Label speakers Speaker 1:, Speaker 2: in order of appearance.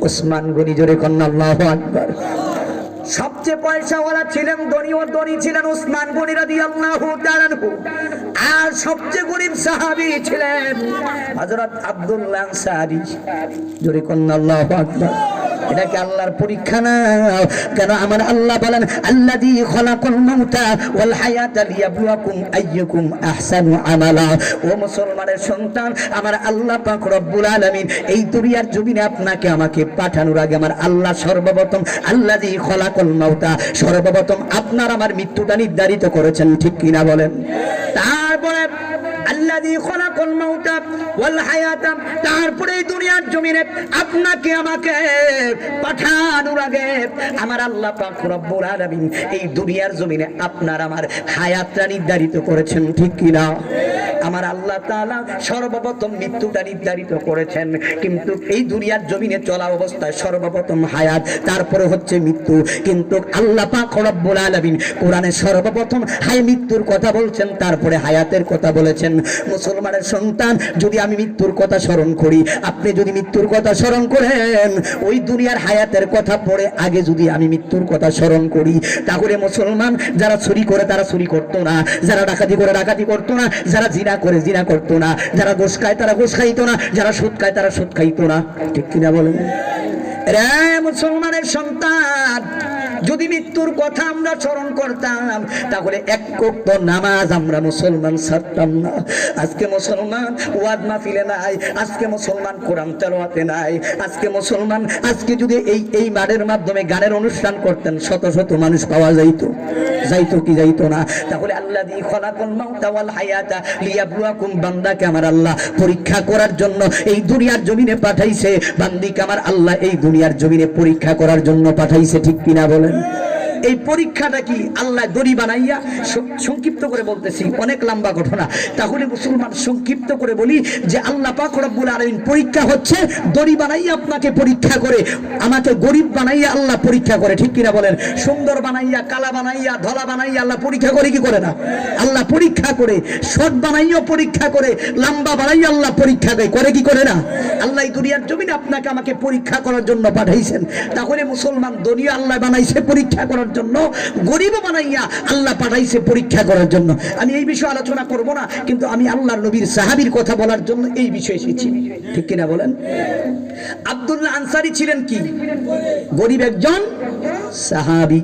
Speaker 1: উসমান গনি, জোরে কন্যা আল্লাহু আকবার। সবচেয়ে পয়সাওয়ালা ছিলেন, ধনী ছিলেন উসমান গনি রাদিয়াল্লাহু তাআলা আনহু। আর সবচেয়ে গরিব সাহাবী ছিলেন হযরত আব্দুল্লাহ আনসারী, জোরে কন্যা আল্লাহু আকবার। এটা কি আল্লাহর পরীক্ষা না? কেন আমার আল্লাহ বলেন আল্লাযী খলাকাল মাউতা ওয়াল হায়াতা লিয়াবলুয়াকুম আইয়ুকুম আহসানু আমালা। ও মুসলমানের সন্তান, আমার আল্লাহ পাক রব্বুল আলামিন এই দুনিয়ার জমিনে আপনাকে আমাকে পাঠানোর আগে আমার আল্লাহ সর্বপ্রথম আল্লাযী খলাকাল মাউতা, সর্বপ্রথম আপনার আমার মৃত্যুটা নির্ধারিত করেছেন, ঠিক কিনা বলেন? তারপরে আল্লাযী খলাকাল মাউতা ওয়াল হায়াতা, তারপরে এই দুনিয়ার জমিনে আপনাকে আমাকে পাঠানোর আগে আমার আল্লাহ পাক রব্বুল আলামিন এই দুনিয়ার জমিনে আপনার আমার হায়াতটা নির্ধারিত করেছেন, ঠিক কিনা? আমার আল্লাহ তাআলা সর্বপ্রথম মৃত্যুটা নির্ধারিত করেছেন, কিন্তু এই দুনিয়ার জমিনে চলা অবস্থায় সর্বপ্রথম হায়াত, তারপরে হচ্ছে মৃত্যু। কিন্তু আল্লাহ পাক রব্বুল আলামিন কোরআনে সর্বপ্রথম মৃত্যুর কথা বলছেন, তারপরে হায়াতের কথা বলেছেন। মুসলমানের সন্তান, যদি আমি মৃত্যুর কথা স্মরণ করি, আপনি যদি মৃত্যুর কথা স্মরণ করেন, ওই দুনিয়ার হায়াতের কথা পড়ে আগে যদি আমি মৃত্যুর কথা স্মরণ করি, তাহলে মুসলমান যারা চুরি করে তারা চুরি করতো না, যারা ডাকাতি করে ডাকাতি করতো না, যারা জিনা করে জিনা করতো না, যারা ঘুষ খায় তারা ঘুষ খাইতো না, যারা সুদ খায় তারা সুদ খাইতো না, ঠিক কিনা বলেন? রে মুসলমানের সন্তান, যদি মৃত্যুর কথা আমরা স্মরণ করতাম, তাহলে এক ওয়াক্ত নামাজ আমরা মুসলমান ছাড়তাম না। আজকে মুসলমান ওয়াজ মাহফিলে নাই, আজকে মুসলমান কোরআন তেলাওয়াতে নাই, আজকে মুসলমান যদি এই মাঠের মাধ্যমে গানের অনুষ্ঠান করতেন, শত শত মানুষ পাওয়া যাইতো কি যাইতো না? তাহলে আল্লাযী খলাকাল মাউতা ওয়াল হায়াতা লিয়াবলুয়াকুম, বান্দাকে আমার আল্লাহ পরীক্ষা করার জন্য এই দুনিয়ার জমিনে পাঠাইছে। বান্দিকে আমার আল্লাহ এই দুনিয়ার জমিনে পরীক্ষা করার জন্য পাঠাইছে, ঠিক কিনা বলেন? এই পরীক্ষাটা কি আল্লাহ দড়ি বানাইয়া, সংক্ষিপ্ত করে বলতেছি, অনেক লম্বা ঘটনা, তাহলে মুসলমান সংক্ষিপ্ত করে বলি যে আল্লাহ পাক রব্বুল আলামিন পরীক্ষা হচ্ছে দড়ি বানাইয়া আপনাকে পরীক্ষা করে, আমাকে গরিব বানাইয়া আল্লাহ পরীক্ষা করে, ঠিক কিনা বলেন? সুন্দর বানাইয়া, কালা বানাইয়া, ধলা বানাইয়া আল্লাহ পরীক্ষা করে কি করে না? আল্লাহ পরীক্ষা করে। শর্ট বানাইয়া পরীক্ষা করে, লম্বা বানাইয়া আল্লাহ পরীক্ষা করে কি করে না? আল্লাহ এই দুনিয়ার জমিনে আপনাকে আমাকে পরীক্ষা করার জন্য পাঠাইছেন। তাহলে মুসলমান দুনিয়া আল্লাহ বানাইছে পরীক্ষা করার জন্য, গরিব বানাইয়া আল্লাহ পাঠাইছে পরীক্ষা করার জন্য। আমি এই বিষয়ে আলোচনা করব না, কিন্তু আমি আল্লাহর নবীর সাহাবীর কথা বলার জন্য এই বিষয়ে এসেছি, ঠিক কিনা বলেন? আব্দুল্লাহ আনসারী ছিলেন কি? গরিব একজন সাহাবী।